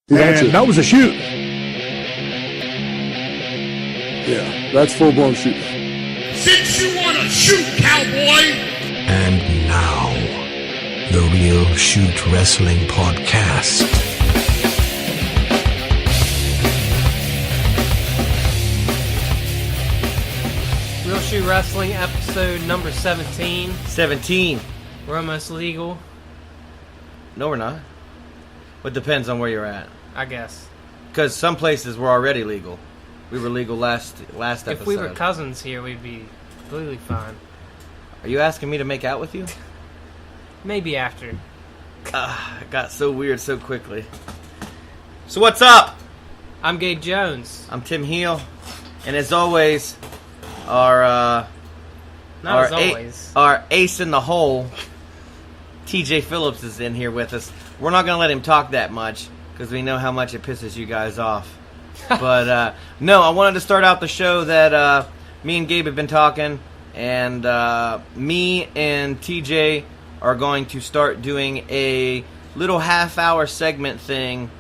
And that was a shoot. Yeah, that's full-blown shooting. Since you want to shoot, cowboy! And now, the Real Shoot Wrestling Podcast. Real Shoot Wrestling, episode number 17. 17. We're almost legal, No, we're not. It depends on where you're at. I guess. Because some places were already legal. We were legal last episode. If we were cousins here, we'd be completely fine. Are you asking me to make out with you? Maybe after. It got so weird so quickly. So what's up? I'm Gabe Jones. I'm Tim Heel. And as always, our ace in the hole, TJ Phillips, is in here with us. We're not going to let him talk that much because we know how much it pisses you guys off. But, no, I wanted to start out the show that me and Gabe have been talking, and me and TJ are going to start doing a little half-hour segment thing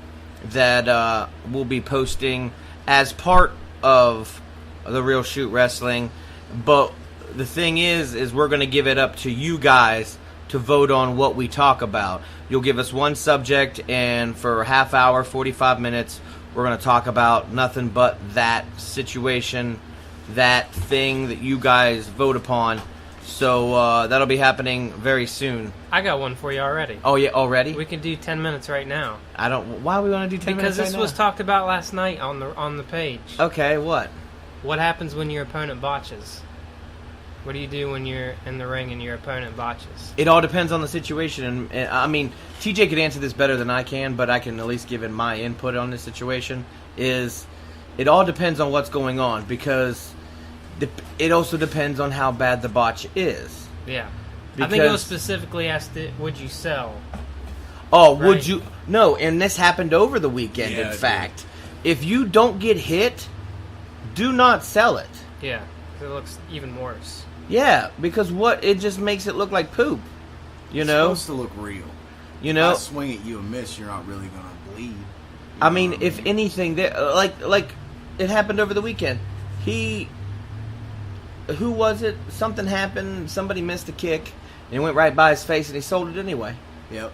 that we'll be posting as part of the Real Shoot Wrestling. But the thing is we're going to give it up to you guys to vote on what we talk about. You'll give us one subject, and for a half hour, 45 minutes, we're going to talk about nothing but that situation, that thing that you guys vote upon. So that'll be happening very soon. I got one for you already. Oh, yeah, already? We can do 10 minutes right now. Why we want to do 10 minutes Because this right was now? talked about last night on the page. Okay, what? What happens when your opponent botches? What do you do when you're in the ring and your opponent botches? It all depends on the situation, and I mean, TJ could answer this better than I can, but I can at least give in my input on this situation. It all depends on what's going on, because it also depends on how bad the botch is. Yeah. Because, I think it was specifically asked, would you sell? Oh, right? Would you? No, and this happened over the weekend, in fact. If you don't get hit, do not sell it. Yeah, it looks even worse. Yeah, because it just makes it look like poop. You know? It's supposed to look real. You know? If I swing at you and miss, you're not really going to bleed. I mean, if anything, like it happened over the weekend. Who was it? Something happened. Somebody missed a kick, and it went right by his face, and he sold it anyway. Yep.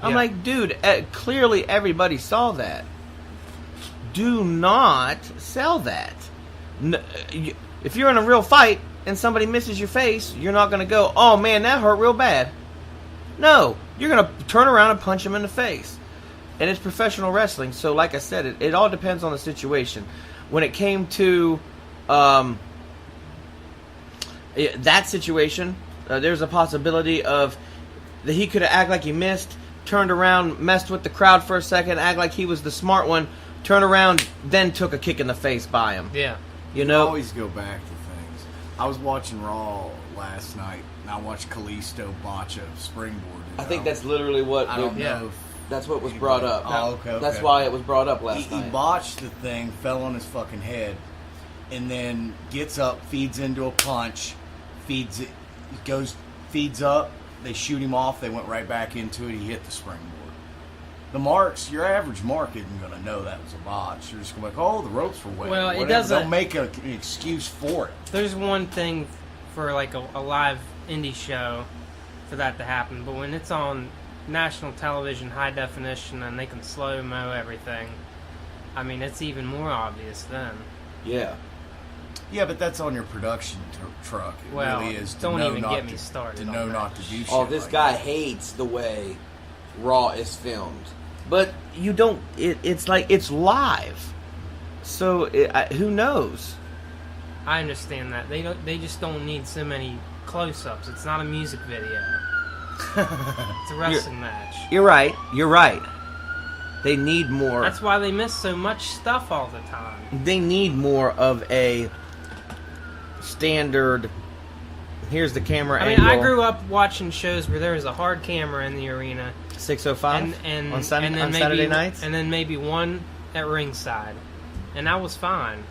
I'm like, dude, clearly everybody saw that. Do not sell that. If you're in a real fight and somebody misses your face, you're not going to go, oh man, that hurt real bad. No, you're going to turn around and punch him in the face. And it's professional wrestling, so like I said, it all depends on the situation. When it came to that situation, there's a possibility of that he could have acted like he missed, turned around, messed with the crowd for a second, act like he was the smart one, turned around, then took a kick in the face by him. Yeah. You know? I always go back to things. I was watching Raw last night, and I watched Kalisto botch a springboard. I think that's literally what... I don't know if that's what was brought up. Oh, okay. That's why it was brought up last He night. botched the thing, fell on his fucking head, and then gets up, feeds into a punch, feeds up, they shoot him off, they went right back into it, he hit the springboard. The marks, your average mark isn't going to know that was a botch. You're just going to be like, oh, the ropes were wet. Well, it Whatever. doesn't... They'll make an excuse for it. There's one thing for like a live indie show for that to happen, but when it's on national television, high definition, and they can slow-mo everything, I mean, it's even more obvious then. Yeah. Yeah, but that's on your production truck. It Well, really is. don't even get me started To on know that. not to do shit. Oh, this like guy that. hates the way Raw is filmed. But you don't... It's like it's live. So, who knows? I understand that. They just don't need so many close-ups. It's not a music video. It's a wrestling match. You're right. They need more... That's why they miss so much stuff all the time. They need more of a standard... Here's the camera angle. I grew up watching shows where there was a hard camera in the arena. 605 and on Sunday, and then on maybe, Saturday nights? and then maybe one at ringside, and that was fine.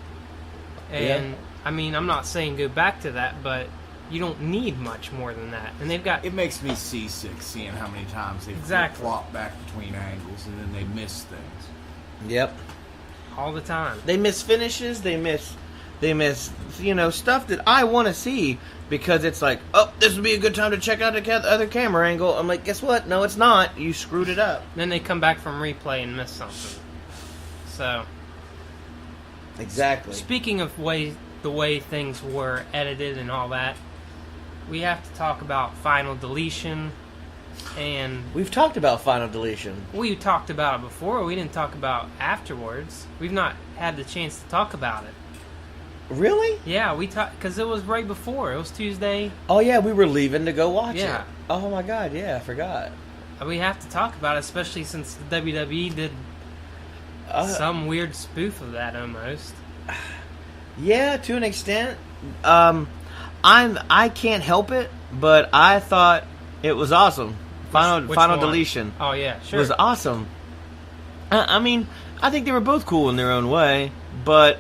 And Yeah. I mean, I'm not saying go back to that, but You don't need much more than that. And they've got... It makes me seasick seeing how many times they flop back between angles and then they miss things. Yep. all the time. They miss finishes. They miss stuff that I want to see because it's like, oh, this would be a good time to check out the other camera angle. I'm like, guess what? No, it's not. You screwed it up. Then they come back from replay and miss something. So. Exactly. Speaking of the way things were edited and all that, we have to talk about Final Deletion. And we've talked about Final Deletion. We talked about it before. We didn't talk about afterwards. We've not had the chance to talk about it. Really? Yeah, we talked because it was right before. It was Tuesday. Oh yeah, we were leaving to go watch it. Yeah. Oh my god, yeah, I forgot. We have to talk about it, especially since the WWE did some weird spoof of that almost. Yeah, to an extent. I can't help it, but I thought it was awesome. Final Deletion. Oh yeah, sure. It was awesome. I mean, I think they were both cool in their own way, but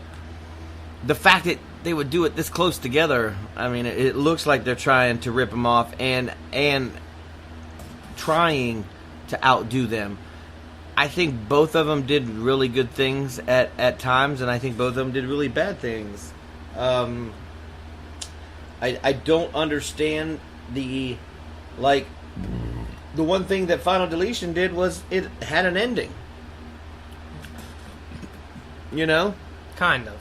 the fact that they would do it this close together, I mean, it looks like they're trying to rip them off and trying to outdo them. I think both of them did really good things at times, and I think both of them did really bad things. I don't understand the one thing that Final Deletion did was it had an ending. You know? Kind of.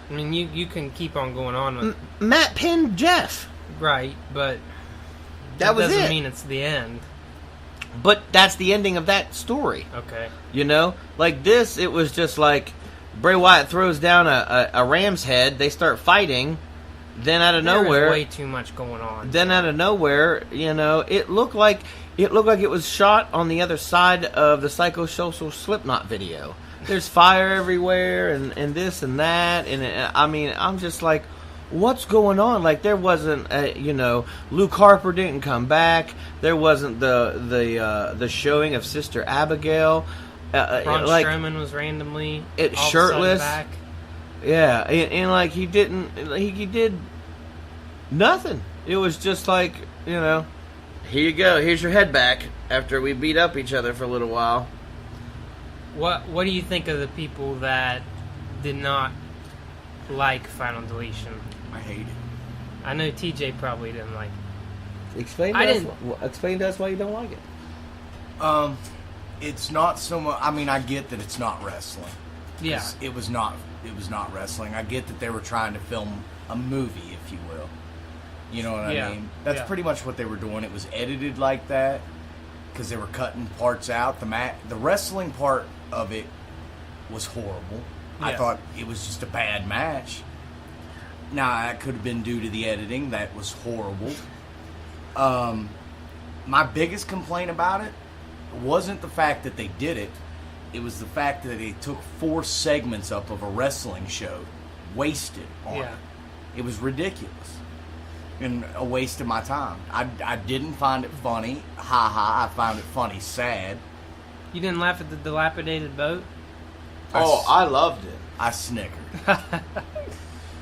I mean, you can keep on going on with... Matt pinned Jeff. Right, but... That doesn't mean it's the end. But that's the ending of that story. Okay. You know? Like this, it was just like... Bray Wyatt throws down a ram's head, they start fighting, then out of nowhere... There's way too much going on. Then out of nowhere, it looked like it was shot on the other side of the Psychosocial Slipknot video. There's fire everywhere and this and that, and I mean, I'm just like, what's going on? Like there wasn't, Luke Harper didn't come back. There wasn't the showing of Sister Abigail. Braun Strowman was randomly shirtless. Back. Yeah, and he did nothing. It was just like, here you go. Here's your head back after we beat up each other for a little while. What do you think of the people that did not like Final Deletion? I hate it. I know TJ probably didn't like it. Explain to us why you don't like it. It's not so much. I mean, I get that it's not wrestling. Yeah, it was not wrestling. I get that they were trying to film a movie, if you will. You know what I mean? That's pretty much what they were doing. It was edited like that because they were cutting parts out. The wrestling part of it was horrible. Yeah. I thought it was just a bad match. Now, that could have been due to the editing. That was horrible. My biggest complaint about it wasn't the fact that they did it. It was the fact that they took 4 segments up of a wrestling show, wasted on it. It was ridiculous. And a waste of my time. I didn't find it funny. I found it funny sad. You didn't laugh at the dilapidated boat? I loved it. I snickered.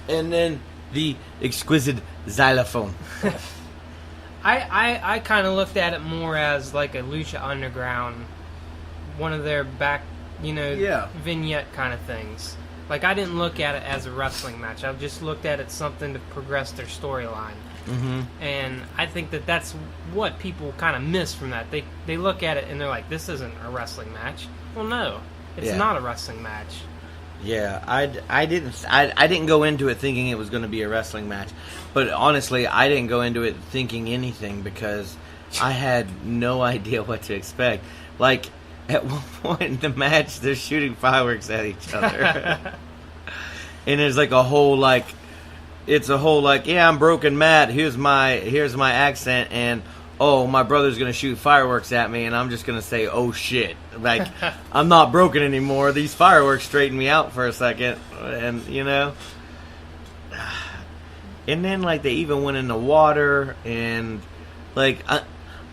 And then the exquisite xylophone. I kind of looked at it more as like a Lucha Underground, one of their back, vignette kind of things. Like, I didn't look at it as a wrestling match. I just looked at it something to progress their storyline. Mm-hmm. And I think that that's what people kind of miss from that. They look at it and they're like, this isn't a wrestling match. Well, no. It's not a wrestling match. Yeah, I didn't go into it thinking it was going to be a wrestling match. But honestly, I didn't go into it thinking anything because I had no idea what to expect. Like, at one point in the match, they're shooting fireworks at each other. And there's like a whole yeah, I'm Broken Matt, here's my accent, and oh, my brother's going to shoot fireworks at me, and I'm just going to say, oh shit. Like, I'm not broken anymore. These fireworks straightened me out for a second. And, and then, like, they even went in the water, and, like,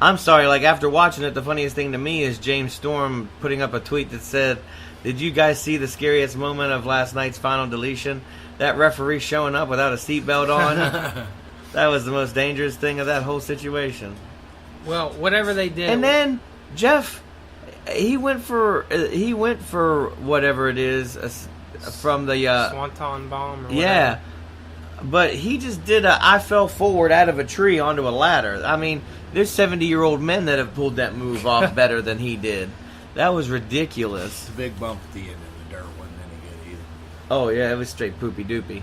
I'm sorry, like, after watching it, the funniest thing to me is James Storm putting up a tweet that said, did you guys see the scariest moment of last night's Final Deletion? That referee showing up without a seatbelt on. That was the most dangerous thing of that whole situation. Well, whatever they did. And then Jeff, he went for whatever it is from the Swanton bomb. Or whatever. yeah, but he just did I fell forward out of a tree onto a ladder. I mean, there's 70-year-old men that have pulled that move off better than he did. That was ridiculous. It's a big bump at the end of the dirt. Wasn't any good either. Oh yeah, it was straight poopy doopy.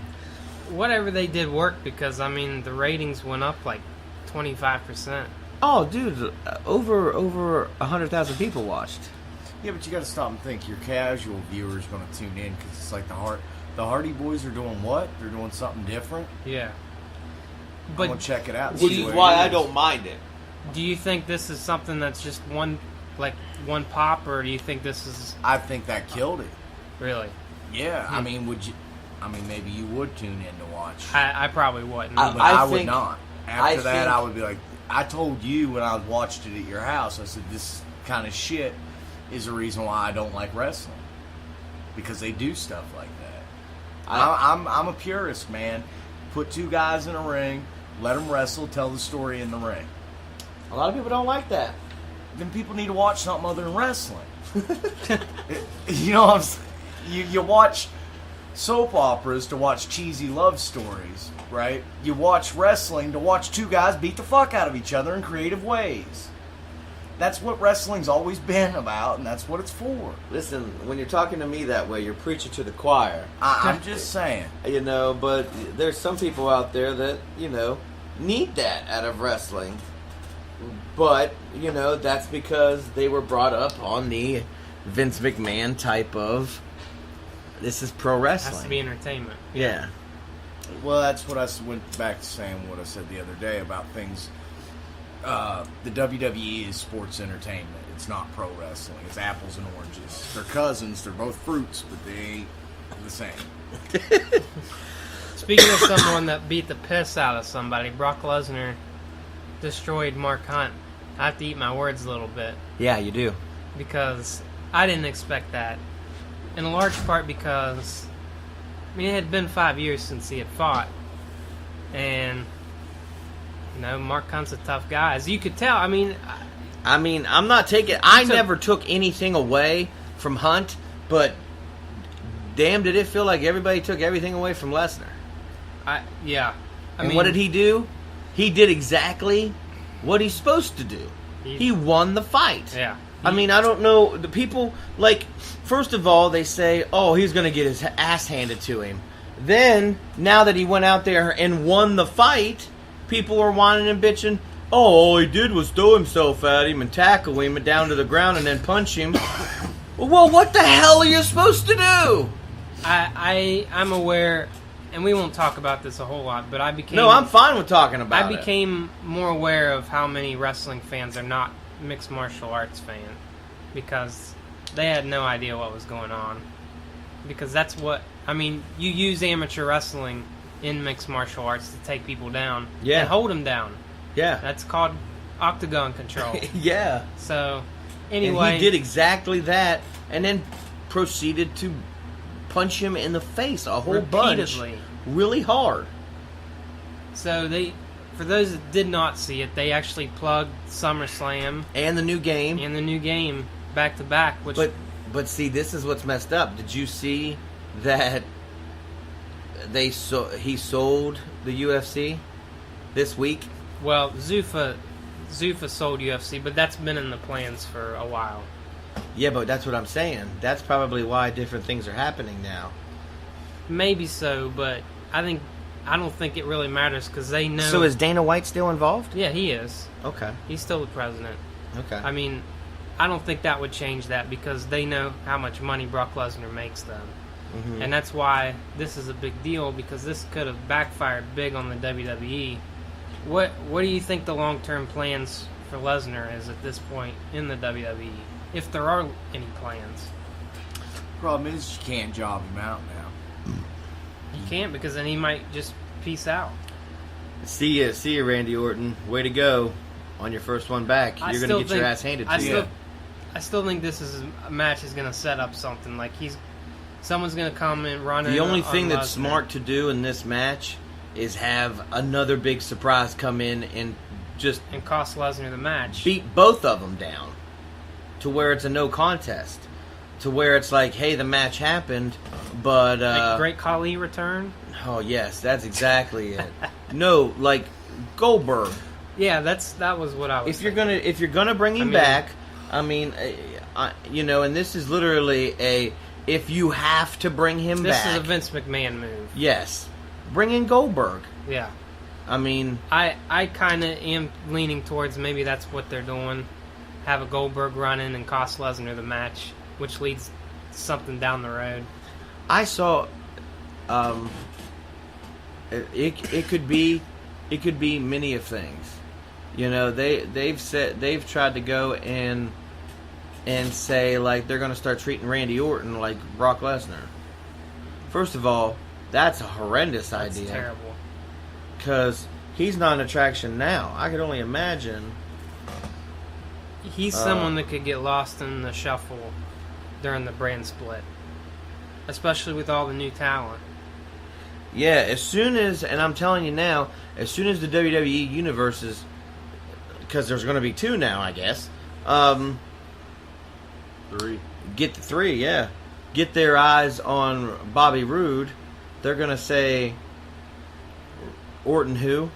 Whatever they did worked because I mean the ratings went up like 25%. Oh, dude, over 100,000 people watched. Yeah, but you got to stop and think. Your casual viewer is going to tune in because it's like the Hardy Boys are doing what? They're doing something different. Yeah. I'm But going to check it out. and Which see is what why it I is. don't mind it. do you think this is something that's just one pop, or do you think this is I think that killed it. really? Yeah, I mean, would you? I mean, maybe you would tune in to watch. I probably wouldn't. But I would think- not. I After that, think- I would be like, I told you when I watched it at your house, I said, this kind of shit is the reason why I don't like wrestling. Because they do stuff like that. I'm a purist, man. Put two guys in a ring, let them wrestle, tell the story in the ring. A lot of people don't like that. Then people need to watch something other than wrestling. You know what I'm saying? You watch soap operas to watch cheesy love stories, right? You watch wrestling to watch two guys beat the fuck out of each other in creative ways. That's what wrestling's always been about, and that's what it's for. Listen, when you're talking to me that way, you're preaching to the choir. I'm just saying. You know, but there's some people out there that, you know, need that out of wrestling. But, you know, that's because they were brought up on the Vince McMahon type of, this is pro It wrestling. has to be entertainment. Yeah. Well, that's what I went back to saying what I said the other day about things. The WWE is sports entertainment. It's not pro wrestling. It's apples and oranges. They're cousins. They're both fruits, but they ain't the same. Speaking of someone that beat the piss out of somebody, Brock Lesnar destroyed Mark Hunt. I have to eat my words a little bit Yeah, you do. because I didn't expect that. In a large part because, I mean, it had been 5 years since he had fought. And, you know, Mark Hunt's a tough guy. As you could tell, I mean, I'm not taking... I So- never took anything away from Hunt, but damn, did it feel like everybody took everything away from Lesnar. yeah. I And mean, what did he do? He did exactly what he's supposed to do. He won the fight. Yeah. I mean, I don't know. The people, like, first of all, they say, oh, he's going to get his ass handed to him. Then, now that he went out there and won the fight, people are whining and bitching, oh, all he did was throw himself at him and tackle him down to the ground and then punch him. Well, what the hell are you supposed to do? I'm aware, and we won't talk about this a whole lot, but I became... No, I'm fine with talking about it. I became more aware of how many wrestling fans are not mixed martial arts fan because they had no idea what was going on. Because that's what... I mean, you use amateur wrestling in mixed martial arts to take people down Yeah. and hold them down. Yeah. That's called octagon control. Yeah. So, anyway... And he did exactly that, and then proceeded to punch him in the face a whole bunch, Repeatedly. really hard. So, for those that did not see it, they actually plugged SummerSlam And the new game. and the new game back to back, which... But see, this is what's messed up. Did you see that he sold the UFC this week? Well, Zuffa sold UFC, but that's been in the plans for a while. Yeah, but that's what I'm saying. That's probably why different things are happening now. Maybe so, but I don't think it really matters because they know. So is Dana White still involved? Yeah, he is. Okay. He's still the president. Okay. I mean, I don't think that would change that because they know how much money Brock Lesnar makes them. Mm-hmm. And that's why this is a big deal because this could have backfired big on the WWE. What do you think the long-term plans for Lesnar is at this point in the WWE? If there are any plans. Problem is, you can't job him out now. You can't because then he might just peace out. See ya, Randy Orton. Way to go on your first one back. You're going to get your ass handed to you. I still think this is a match is going to set up something. Like someone's going to come and run in. The only on thing that's Lesnar. smart to do in this match is have another big surprise come in and just And cost Lesnar the match. beat both of them down to where it's a no contest, to where it's like, hey, the match happened, but Like Great Khali return. oh yes, that's exactly it. No, like Goldberg. Yeah, that was what I was. If you're gonna bring him I mean- back, I mean, and this is literally if you have to bring him This back. is a Vince McMahon move. Yes, bring in Goldberg. Yeah. I mean, I kind of am leaning towards maybe that's what they're doing. Have a Goldberg run in and cost Lesnar the match, which leads to something down the road. I saw. It could be many of things. You know, they've tried to go and say like they're going to start treating Randy Orton like Brock Lesnar. First of all, that's a horrendous That's idea. terrible. Because he's not an attraction now. I could only imagine. He's someone that could get lost in the shuffle during the brand split, especially with all the new talent. Yeah, as soon as, and I'm telling you now, as soon as the WWE universe is, because there's going to be 2 now, I guess. 3. Get the 3, yeah. Get their eyes on Bobby Roode. They're going to say, Orton who?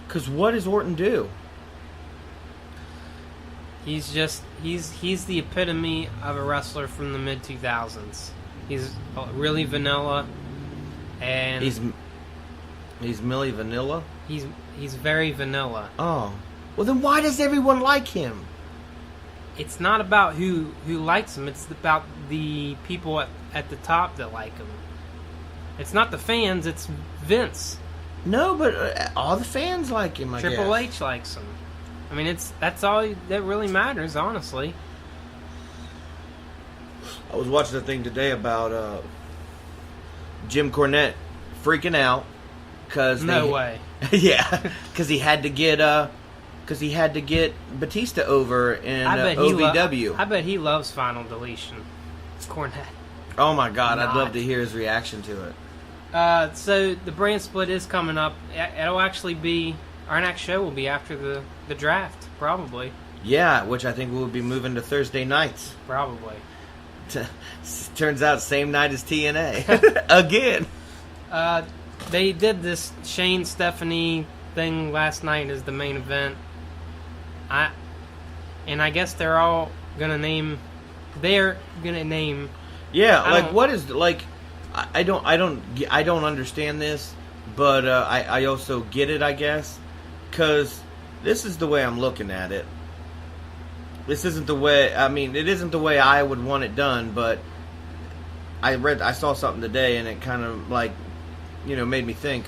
Because what does Orton do? He's the epitome of a wrestler from the mid 2000s. He's really vanilla, and He's Milli Vanilla? he's very vanilla. Oh. Well, then why does everyone like him? It's not about who likes him. It's about the people at the top that like him. It's not the fans. It's Vince. No, but all the fans like him, I guess. Triple H likes him. I mean, that's all that really matters, honestly. I was watching a thing today about Jim Cornette freaking out because No way. yeah, because he had to get Batista over in OVW. I bet he loves Final Deletion. It's Cornette. Oh my God, I'd Not. love to hear his reaction to it. So the brand split is coming up. It'll actually be our next show will be after the draft, probably. Yeah, which I think we'll be moving to Thursday nights. Probably. Turns out same night as TNA again. They did this Shane Stephanie thing last night as the main event. I guess they're all gonna name. They're gonna name. Yeah, I like don't- what is like? I don't understand this, but I also get it, I guess, because this is the way I'm looking at it. This isn't the way. I mean, it isn't the way I would want it done, but I saw something today, and it kind of like, made me think.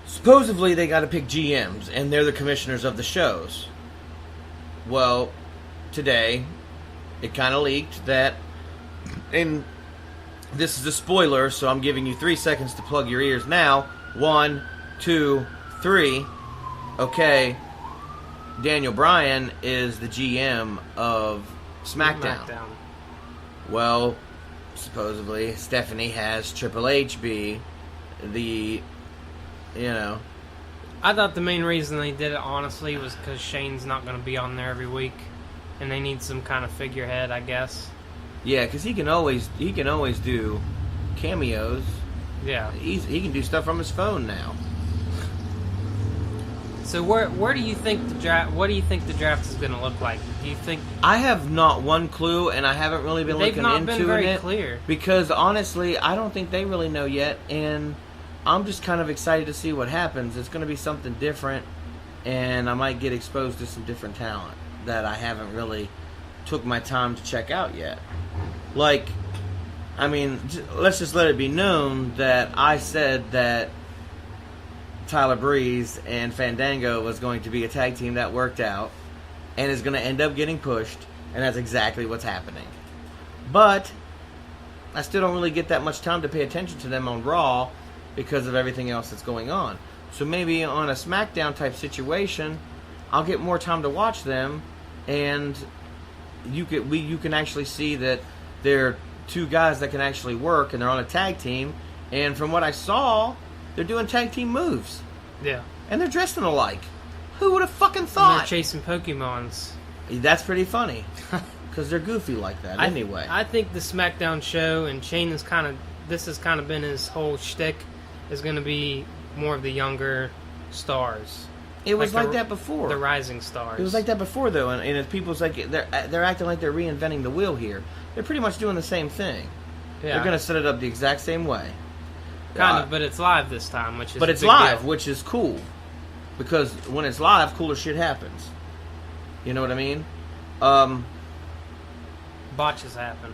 Supposedly, they got to pick GMs, and they're the commissioners of the shows. Well, today, it kind of leaked that, and this is a spoiler, so I'm giving you 3 seconds to plug your ears now. 1, 2, 3. Okay, Daniel Bryan is the GM of SmackDown. Well, supposedly, Stephanie has Triple H be the, I thought the main reason they did it, honestly, was because Shane's not going to be on there every week, and they need some kind of figurehead, I guess. Yeah, because he can always do cameos. Yeah. He can do stuff from his phone now. So where do you think the draft? What do you think the draft is going to look like? Do you think I have not one clue, and I haven't really been they've looking not into been very it clear? because honestly, I don't think they really know yet, and I'm just kind of excited to see what happens. It's going to be something different, and I might get exposed to some different talent that I haven't really took my time to check out yet. Like, I mean, let's just let it be known that I said that Tyler Breeze and Fandango was going to be a tag team that worked out and is going to end up getting pushed, and that's exactly what's happening. But I still don't really get that much time to pay attention to them on Raw because of everything else that's going on. So maybe on a SmackDown type situation, I'll get more time to watch them, and you can actually see that they're 2 guys that can actually work, and they're on a tag team, And from what I saw, they're doing tag team moves. Yeah. And they're dressing alike. Who would have fucking And thought? they're chasing Pokemons. That's pretty funny. Because they're goofy like that anyway. I think the SmackDown show, and Shane has this has kind of been his whole shtick, is going to be more of the younger stars. It was like that before. The rising stars. It was like that before, though, and it's people's like they're acting like they're reinventing the wheel here. They're pretty much doing the same thing. Yeah. They're going to set it up the exact same way. Kind of, but it's live this time, which is But a it's big live, deal. which is cool. Because when it's live, cooler shit happens. You know what I mean? Botches happen.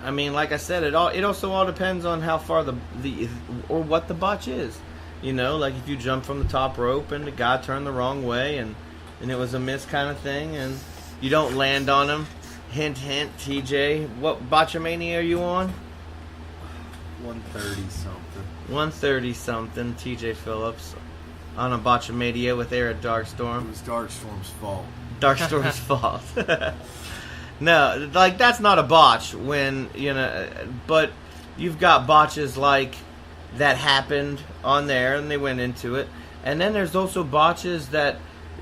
I mean, like I said, it also all depends on how far the or what the botch is. You know, like if you jump from the top rope and the guy turned the wrong way and it was a miss kind of thing and you don't land on him. Hint, hint, TJ. What Botchamania are you on? 130 something. 130 something. TJ Phillips on a Botchamania with Eric Darkstorm. It was Darkstorm's fault. Darkstorm's fault. No, like that's not a botch when, you know, but you've got botches like that happened on there and they went into it. And then there's also botches that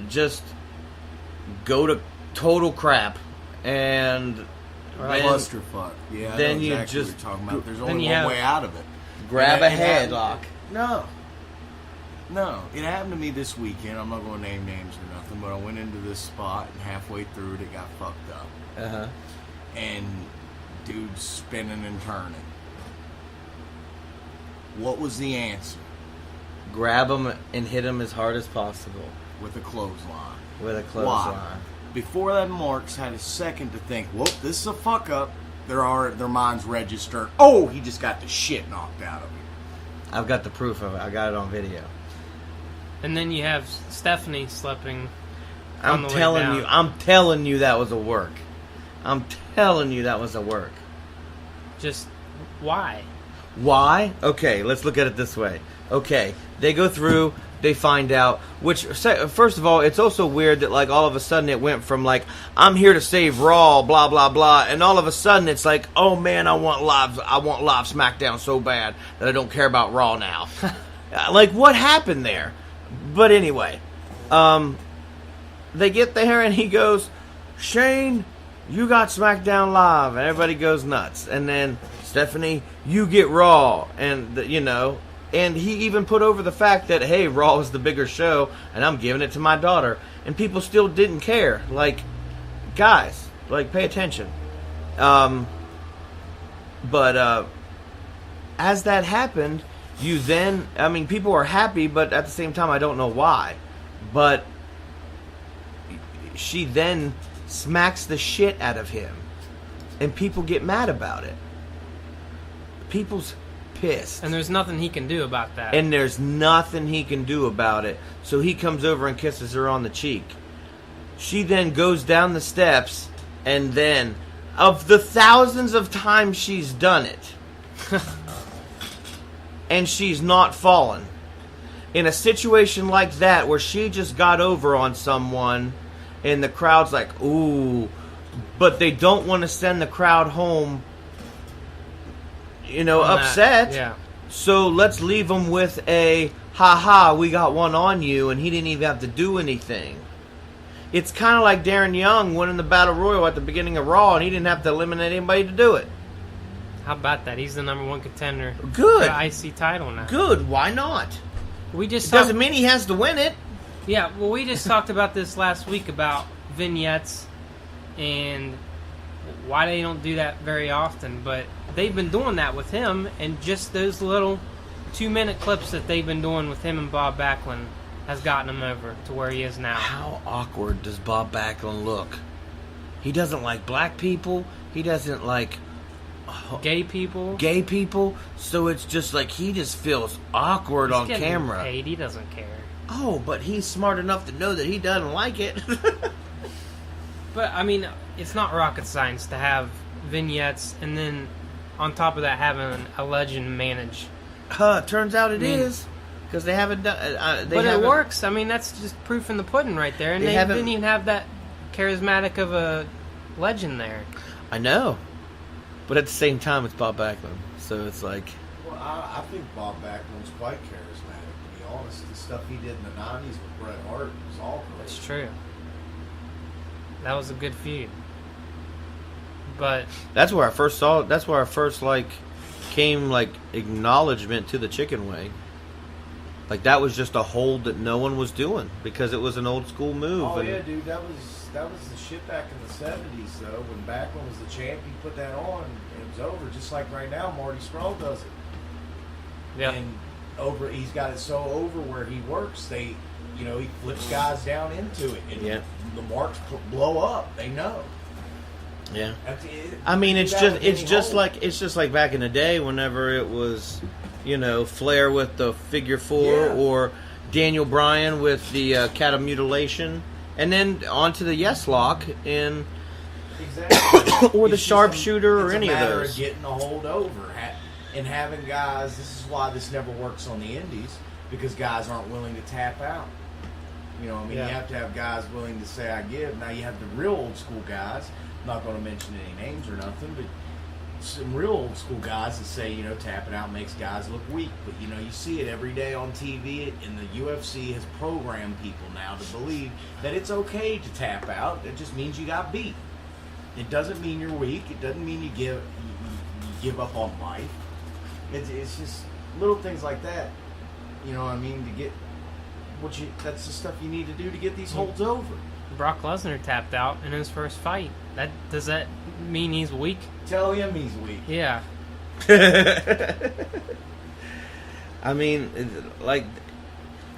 just go to total crap and Clusterfuck. Yeah, then I know you exactly just what you're talking about. There's then only you one have- way out of it. grab And a it happened- headlock. No, it happened to me this weekend. I'm not going to name names or nothing, but I went into this spot and halfway through it got fucked up. Uh-huh. And dude's spinning and turning. What was the answer? Grab him and hit him as hard as possible With a clothesline. with a Why? clothesline. Before that, Marks had a second to think, whoop, this is a fuck up. Their minds register. Oh, he just got the shit knocked out of him. I've got the proof of it. I got it on video. And then you have Stephanie slipping on the way down. I'm telling you that was a work. I'm telling you that was a work. Just why? Why? Okay, let's look at it this way. Okay, they go through, they find out, which, first of all, it's also weird that, like, all of a sudden it went from, like, I'm here to save Raw, blah, blah, blah, and all of a sudden it's like, oh, man, I want live SmackDown so bad that I don't care about Raw now. Like, what happened there? But anyway, they get there and he goes, Shane, you got SmackDown Live, and everybody goes nuts. And then, Stephanie, you get Raw, and, you know, and he even put over the fact that, hey, Raw is the bigger show, and I'm giving it to my daughter. And people still didn't care. Like, guys, like, pay attention. But as that happened, you then, I mean, people are happy, but at the same time, I don't know why. But she then smacks the shit out of him. And people get mad about it. People's pissed. And there's nothing he can do about that. And there's nothing he can do about it. So he comes over and kisses her on the cheek. She then goes down the steps, and then, of the thousands of times she's done it, and she's not fallen. In a situation like that, where she just got over on someone, and the crowd's like, ooh, but they don't want to send the crowd home, you know, On that, upset. yeah. So let's leave them with a, ha-ha, we got one on you, and he didn't even have to do anything. It's kind of like Darren Young winning the Battle Royal at the beginning of Raw, and he didn't have to eliminate anybody to do it. How about that? He's the number one contender Good. for the IC title now. Good, why not? We just It talked, doesn't mean he has to win it. yeah. Well, we just talked about this last week about vignettes and why they don't do that very often. But they've been doing that with him, and just those little 2-minute clips that they've been doing with him and Bob Backlund has gotten him over to where he is now. How awkward does Bob Backlund look? He doesn't like black people. He doesn't like Gay people. gay people. So it's just like he just feels awkward He's on getting camera. paid. He doesn't care. Oh, but he's smart enough to know that he doesn't like it. But, I mean, it's not rocket science to have vignettes and then, on top of that, having a legend manage. Turns out it I mean- is. Because they haven't done... But it works. I mean, that's just proof in the pudding right there. And They they haven't- didn't even have that charismatic of a legend there. I know. But at the same time, it's Bob Backlund. So it's like, Well, I think Bob Backlund's quite charismatic, to be honest. The stuff he did in the 90s with Bret Hart was all great. It's true. That was a good feud. But that's where I first saw it. That's where I first came acknowledgement to the chicken wing. Like that was just a hold that no one was doing because it was an old school move. Oh and yeah, dude, that was the shit back in the 70s though. When Backlund was the champ, he put that on and it was over. Just like right now, Marty Scurll does it. yeah, And he's got it so over where he works. He flips guys down into it, and Yeah. the marks blow up. They know. Yeah. That's it. I mean, Do it's that just with it's any just hold. like back in the day whenever it was, Flair with the figure four Yeah. or Daniel Bryan with the cat of mutilation, and then onto the yes lock and Exactly. or the It's just sharpshooter or it's a any of matter those. getting a hold over and having guys. This is why this never works on the indies, because guys aren't willing to tap out. Yeah. You have to have guys willing to say I give. Now you have the real old school guys. I'm not going to mention any names or nothing, but some real old school guys that say, tapping out makes guys look weak. But, you see it every day on TV, and the UFC has programmed people now to believe that it's okay to tap out. It just means you got beat. It doesn't mean you're weak. It doesn't mean you give up on life. It's just little things like that, to get that's the stuff you need to do to get these holds over. Brock Lesnar tapped out in his first fight. Does that mean he's weak? Tell him he's weak. Yeah. I mean,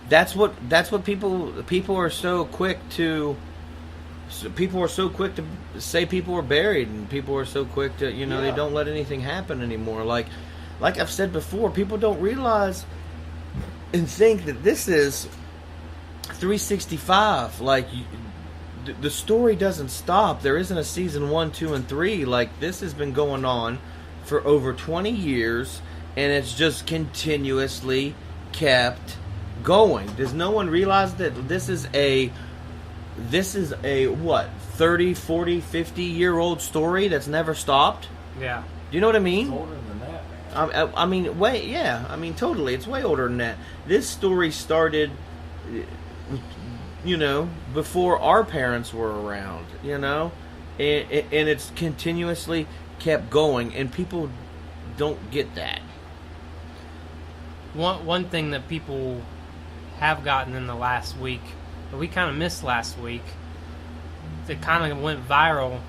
that's what people are so quick to. People are so quick to say people are buried, and people are so quick to they don't let anything happen anymore. Like I've said before, people don't realize and think that this is 365. The story doesn't stop. There isn't a season 1, 2, and 3. This has been going on for over 20 years, and it's just continuously kept going. Does no one realize that this is a what, 30, 40, 50-year-old story that's never stopped? Yeah. Do you know what I mean? It's older than that, man. I mean, way, yeah. I mean, totally. It's way older than that. This story started, before our parents were around, and it's continuously kept going, and people don't get that. One thing that people have gotten in the last week, that we kind of missed last week, that kind of went viral,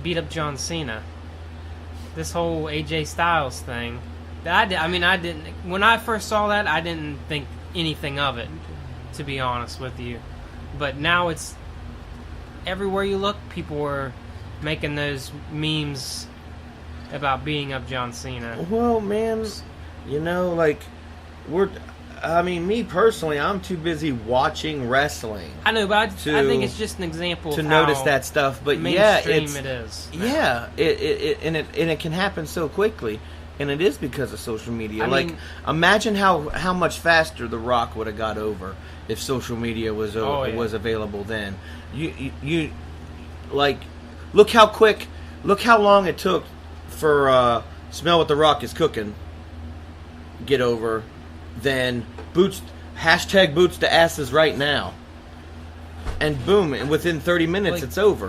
beat up John Cena. This whole AJ Styles thing. I didn't. When I first saw that, I didn't think anything of it, to be honest with you. But now it's everywhere you look, people are making those memes about beating up John Cena. Well, man, me personally, I'm too busy watching wrestling. I know, but I think it's just an example to of notice how that stuff. But mainstream it is. now. Yeah, it can happen so quickly, and it is because of social media. I mean, imagine how much faster The Rock would have got over if social media was was available then. You look how long it took for Smell What The Rock Is Cooking get over. Then boots the asses right now, and boom! And within 30 minutes, it's over.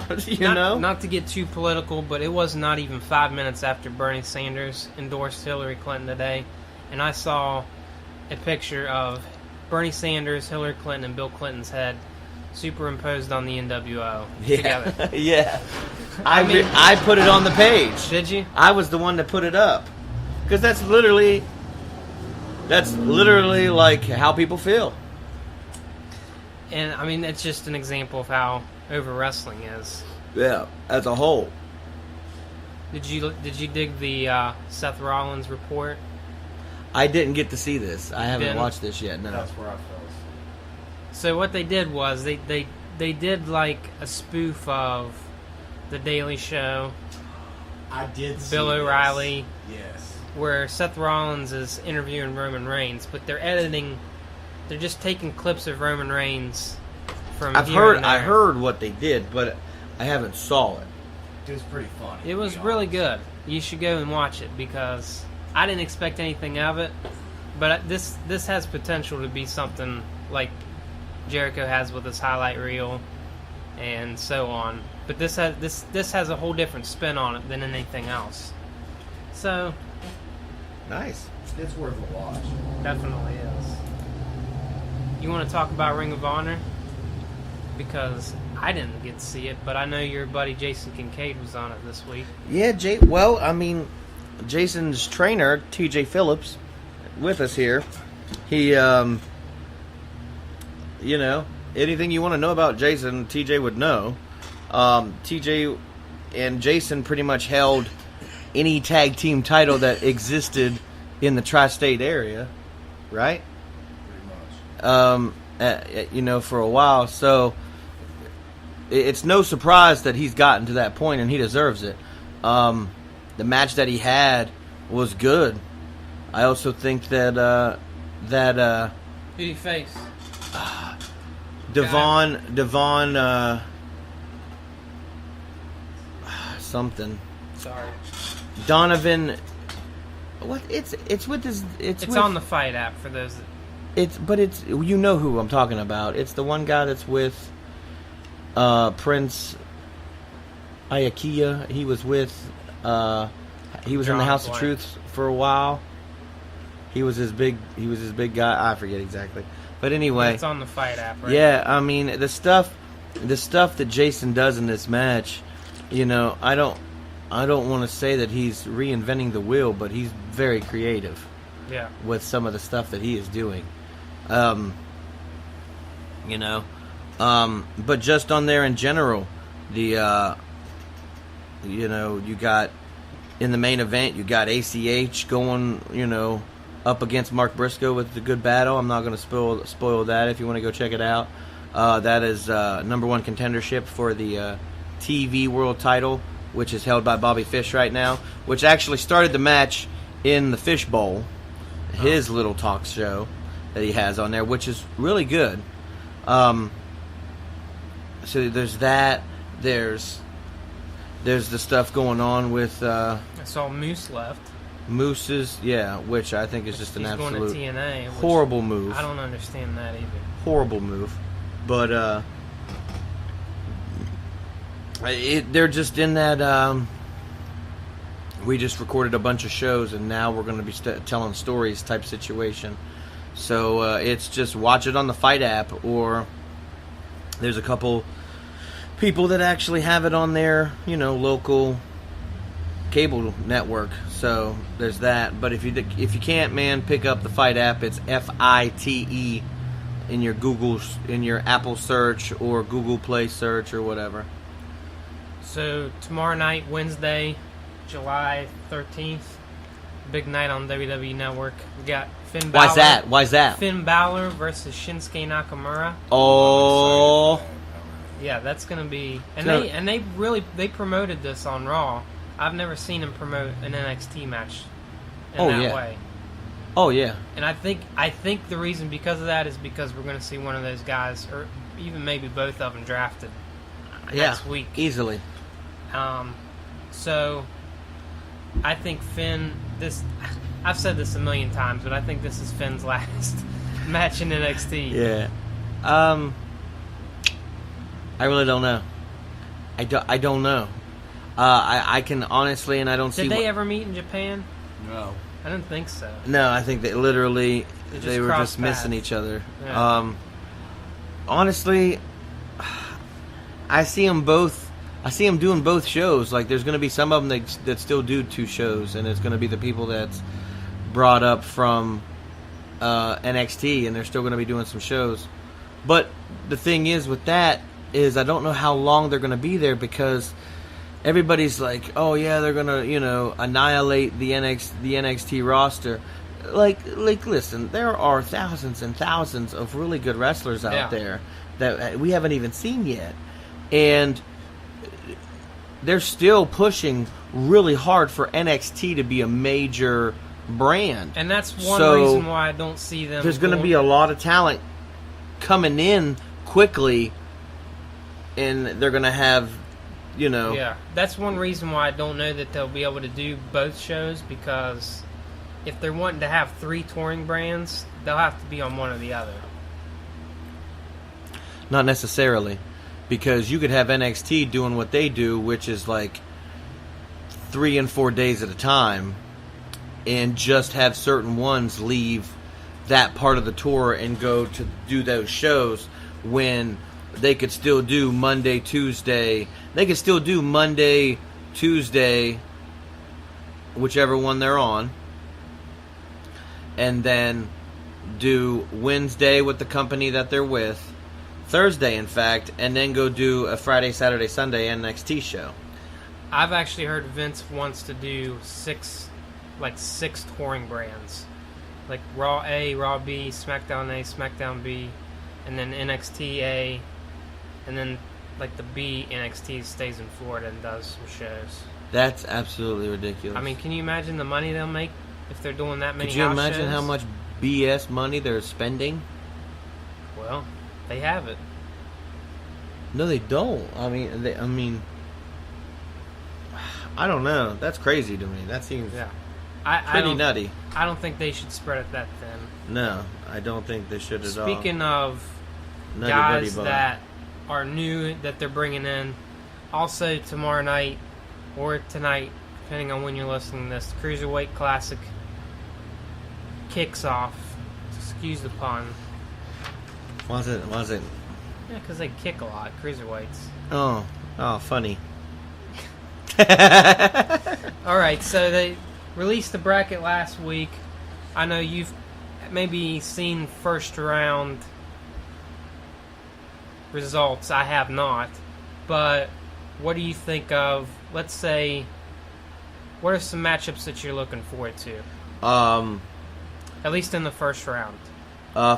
Not to get too political, but it was not even 5 minutes after Bernie Sanders endorsed Hillary Clinton today, and I saw a picture of Bernie Sanders, Hillary Clinton, and Bill Clinton's head superimposed on the NWO together. Yeah. I put it on the page. Did you? I was the one that put it up because that's literally like how people feel. And I mean, it's just an example of how over wrestling is. Yeah, as a whole. Did you dig the Seth Rollins report? I didn't get to see this. I haven't didn't? watched this yet. No. That's where I fell asleep. So what they did was they did like a spoof of the Daily Show, I did see Bill this. O'Reilly, Yes. where Seth Rollins is interviewing Roman Reigns, but they're just taking clips of Roman Reigns from I here and there. heard what they did, but I haven't saw it. It was pretty funny. It was to be really honest. good. You should go and watch it because I didn't expect anything of it, but this has potential to be something like Jericho has with his highlight reel and so on. But this has a whole different spin on it than anything else. So Nice. It's worth a watch. definitely is. You want to talk about Ring of Honor? Because I didn't get to see it, but I know your buddy Jason Kincaid was on it this week. Yeah, well, I mean, Jason's trainer, TJ Phillips, with us here. He, you know, anything you want to know about Jason, TJ would know. TJ and Jason pretty much held any tag team title that existed in the tri-state area, right? Pretty much. You know, for a while. So it's no surprise that he's gotten to that point, and he deserves it. The match that he had was good. I also think that Who do you face? Devon something. Sorry. Donovan. What? It's with this. It's with, on the Fight app for those that... It's you know who I'm talking about. It's the one guy that's with Prince Iakia. He was with he was in the John House Blank. of Truth for a while. He was his big guy. I forget exactly. But anyway, It's on the Fight app, right? yeah, I mean the stuff that Jason does in this match, you know, I don't want to say that he's reinventing the wheel, but he's very creative Yeah. with some of the stuff that he is doing. You know, but just on there in general, the you know, you got in the main event, you got ACH going, you know, up against Mark Briscoe with the good battle. I'm not going to spoil that if you want to go check it out. That is number one contendership for the TV World title, which is held by Bobby Fish right now, which actually started the match in the Fish Bowl, his little talk show that he has on there, which is really good. So there's that. There's the stuff going on with I saw Moose left. Moose's, yeah, which I think is just an He's going to absolute TNA. which horrible move. I don't understand that either. Horrible move. But they're just in that we just recorded a bunch of shows and now we're going to be telling stories type situation. So it's just watch it on the Fight app, or there's a couple people that actually have it on their, you know, local cable network. So there's that. But if you can't, man, pick up the Fight app. It's FITE in your Apple search or Google Play search or whatever. So tomorrow night, Wednesday, July 13th, big night on WWE Network. We got Finn Balor. Why's that? Finn Balor versus Shinsuke Nakamura. Oh, Yeah, that's gonna be, and So- they promoted this on Raw. I've never seen him promote an NXT match in Oh, that yeah. way. oh yeah. And I think the reason because of that is because we're gonna see one of those guys, or even maybe both of them, drafted next week. Easily. So I think Finn. I've said this a million times, but I think this is Finn's last match in NXT. Yeah. I really don't know. I don't know. I can honestly, and I don't see. Did they ever meet in Japan? No. I didn't think so. No, I think that literally They just they were crossed just missing paths. each other. Yeah. Honestly, I see them both. I see them doing both shows. Like, there's going to be some of them that still do two shows, and it's going to be the people that's brought up from NXT, and they're still going to be doing some shows. But the thing is with that is I don't know how long they're going to be there, because everybody's like, oh yeah, they're going to, you know, annihilate the NXT roster. Like, listen, there are thousands and thousands of really good wrestlers out there that we haven't even seen yet. And they're still pushing really hard for NXT to be a major brand. And that's one So, reason why I don't see them. There's going to be a lot of talent coming in quickly, and they're going to have, you know... Yeah, that's one reason why I don't know that they'll be able to do both shows, because if they're wanting to have 3 touring brands, they'll have to be on one or the other. Not necessarily, because you could have NXT doing what they do, which is like 3 and 4 days at a time, and just have certain ones leave that part of the tour and go to do those shows when they could still do Monday, Tuesday. They could still do Monday, Tuesday, whichever one they're on, and then do Wednesday with the company that they're with, Thursday, in fact, and then go do a Friday, Saturday, Sunday NXT show. I've actually heard Vince wants to do 6 touring brands. Like Raw A, Raw B, SmackDown A, SmackDown B, and then NXT A, and then like the B NXT stays in Florida and does some shows. That's absolutely ridiculous. I mean, can you imagine the money they'll make if they're doing that many Could you house imagine shows? how much BS money they're spending? Well, they have it. No, they don't. I mean, I don't know. That's crazy to me. That seems pretty nutty. I don't think they should spread it that thin. No, I don't think they should at all. Speaking of Nutty guys buddy bun. that are new that they're bringing in, also tomorrow night or tonight, depending on when you're listening to this, the Cruiserweight Classic kicks off. Excuse the pun. Was it? Yeah, because they kick a lot, cruiserweights. Oh, funny. Alright, so they released the bracket last week. I know you've maybe seen first round results. I have not. But what do you think of, let's say, what are some matchups that you're looking forward to? At least in the first round.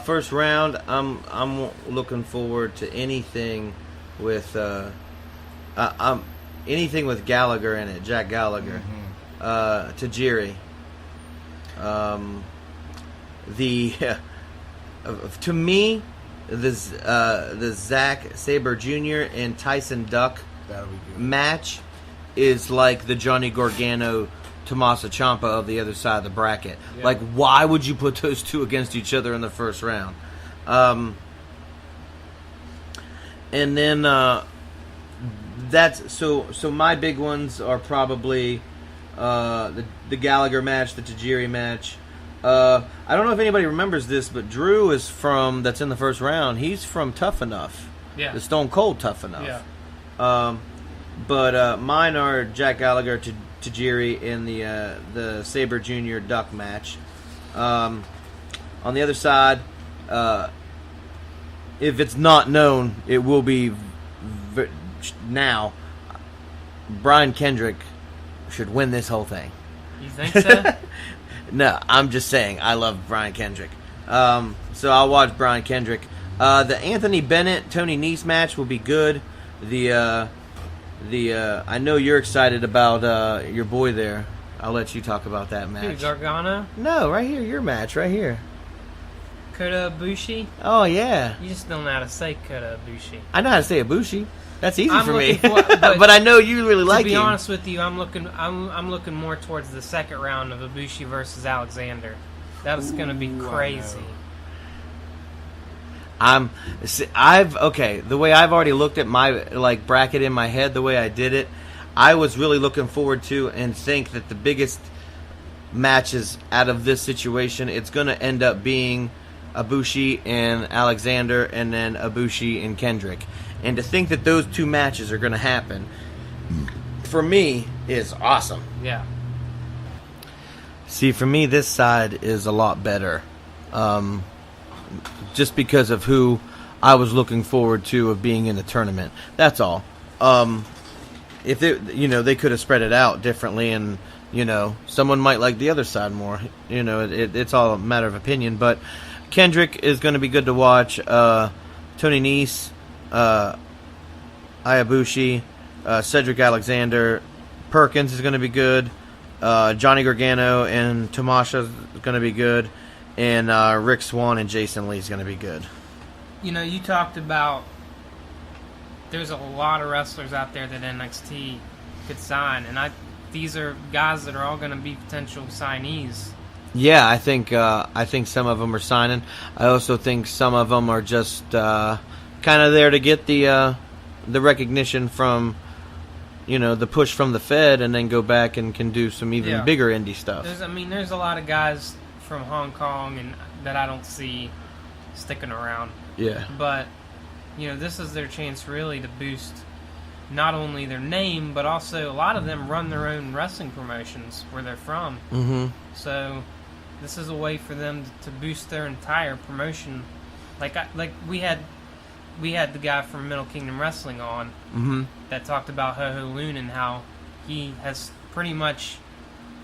First round, I'm looking forward to anything with anything with Gallagher in it, Jack Gallagher, Tajiri. To me, the Zack Sabre Jr. and Tyson Duck That'll be good. match is like the Johnny Gargano Tommaso Ciampa of the other side of the bracket. Yeah. Like, why would you put those two against each other in the first round? And then that's so my big ones are probably the Gallagher match, the Tajiri match. I don't know if anybody remembers this, but Drew is that's in the first round. He's from Tough Enough. Yeah. The Stone Cold Tough Enough. Yeah. But mine are Jack Gallagher, Tajiri in the Sabre Jr. Duck match. On the other side, if it's not known, it will be now. Brian Kendrick should win this whole thing. You think so? No, I'm just saying I love Brian Kendrick. So I'll watch Brian Kendrick. The Anthony Bennett Tony Nese match will be good. I know you're excited about your boy there. I'll let you talk about that Who, match. Gargano? No, right here, your match, right here. Kota Ibushi? Oh yeah, You just don't know how to say Kota Ibushi. I know how to say Ibushi. That's easy I'm for me. looking for- but I know you really like To be him. honest with you, I'm looking more towards the second round of Ibushi versus Alexander. That was going to be crazy. The way I've already looked at my bracket in my head, the way I did it, I was really looking forward to and think that the biggest matches out of this situation, it's going to end up being Ibushi and Alexander, and then Ibushi and Kendrick. And to think that those two matches are going to happen, for me, is awesome. Yeah. See, for me, this side is a lot better. Just because of who I was looking forward to of being in the tournament. That's all. If they could have spread it out differently, and someone might like the other side more. It's all a matter of opinion. But Kendrick is going to be good to watch. Tony Nese, Ibushi, Cedric Alexander, Perkins is going to be good. Johnny Gargano and Tomasha is going to be good. And Rick Swann and Jason Lee is going to be good. You talked about there's a lot of wrestlers out there that NXT could sign, and these are guys that are all going to be potential signees Yeah, I think some of them are signing. I also think some of them are just kind of there to get the recognition from, the push from the Fed, and then go back and can do some even bigger indie stuff. There's a lot of guys from Hong Kong and that I don't see sticking around. Yeah. But, this is their chance really to boost not only their name, but also a lot of them run their own wrestling promotions where they're from. Mm-hmm. So this is a way for them to boost their entire promotion. Like we had the guy from Middle Kingdom Wrestling on that talked about Ho Ho Loon and how he has pretty much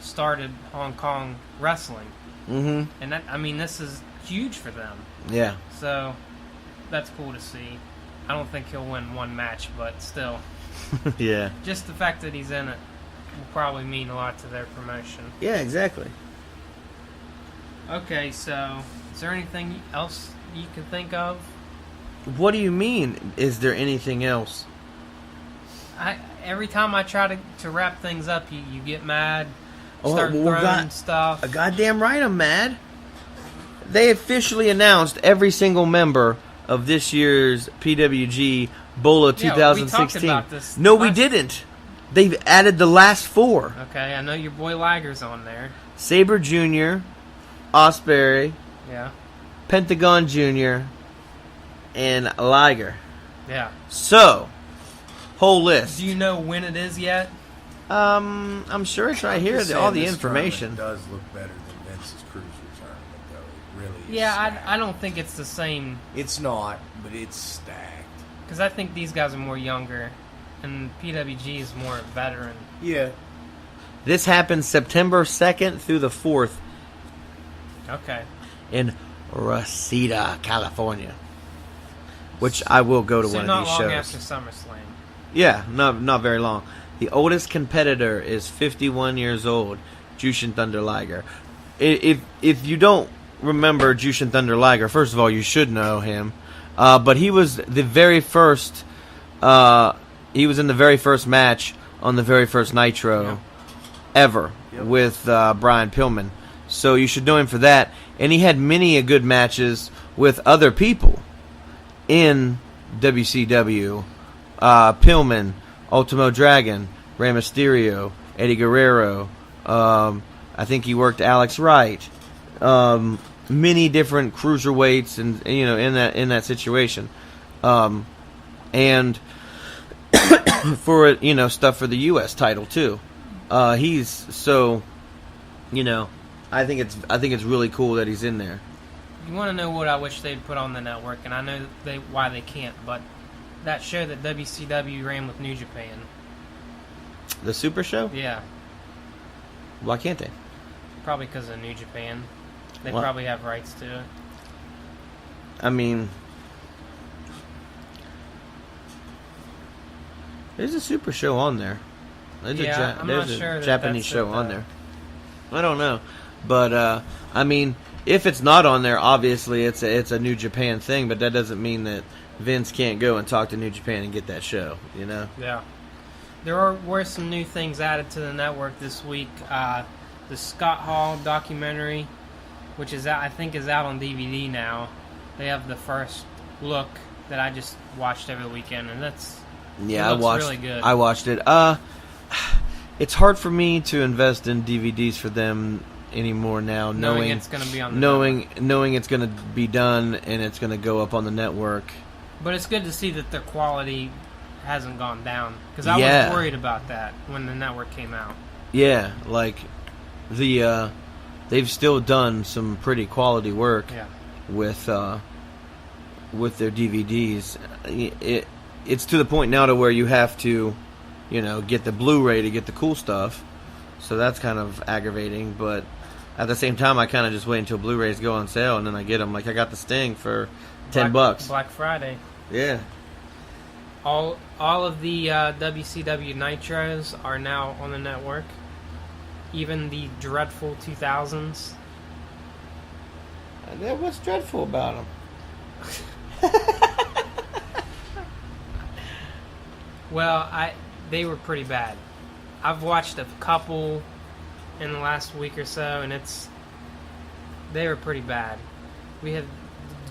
started Hong Kong wrestling. Mm-hmm. And this is huge for them. Yeah. So that's cool to see. I don't think he'll win one match, but still. Yeah. Just the fact that he's in it will probably mean a lot to their promotion. Yeah, exactly. Okay, so is there anything else you can think of? What do you mean? Is there anything else? Every time I try to wrap things up, you get mad, start throwing stuff. Goddamn right I'm mad. They officially announced every single member of this year's PWG Bola 2016. We talked about this. No, we didn't. They've added the last 4. Okay, I know your boy Liger's on there. Sabre Jr., Ospreay, Yeah. Pentagon Jr., and Liger. Yeah. So, whole list. Do you know when it is yet? I'm sure it's right here. All the information. It does look better than Vince's Cruiser tournament, though. It really is. Yeah, I don't think it's the same. It's not, but it's stacked. Because I think these guys are more younger, and PWG is more veteran. Yeah. This happens September 2nd through the 4th Okay. in Reseda, California. Which I will go to one of these shows. So not long after SummerSlam. Yeah, not very long. The oldest competitor is 51 years old, Jushin Thunder Liger. If you don't remember Jushin Thunder Liger, first of all, you should know him. But he was the very first. He was in the very first match on the very first Nitro ever with Brian Pillman. So you should know him for that. And he had many good matches with other people in WCW. Pillman, Ultimo Dragon, Rey Mysterio, Eddie Guerrero. I think he worked Alex Wright. Many different cruiserweights, and in that situation, and for stuff for the U.S. title too. He's so, I think it's really cool that he's in there. You want to know what I wish they'd put on the network, and I know why they can't, but that show that WCW ran with New Japan. The Super Show? Yeah. Why can't they? Probably because of New Japan. They What? probably have rights to it. I mean, there's a Super Show on there. There's I'm not sure a that Japanese that's show it, on though. there. I don't know, but I mean, if it's not on there, obviously it's a New Japan thing. But that doesn't mean that Vince can't go and talk to New Japan and get that show. Yeah. There were some new things added to the network this week. The Scott Hall documentary, which I think is out on DVD now. They have the first look that I just watched over the weekend, and I watched. Really good. I watched it. It's hard for me to invest in DVDs for them anymore now, knowing it's going to be on the knowing it's going to be done and it's going to go up on the network. But it's good to see that their quality hasn't gone down, because I was worried about that when the network came out. Yeah, like they've still done some pretty quality work with their DVDs. It's to the point now to where you have to, get the Blu-ray to get the cool stuff. So that's kind of aggravating, but at the same time, I kind of just wait until Blu-rays go on sale and then I get them. Like I got the Sting for $10. Black Friday. Yeah. All of the WCW Nitros are now on the network. Even the dreadful 2000s. What's dreadful about them? Well, they were pretty bad. I've watched a couple in the last week or so, and it's they were pretty bad. We had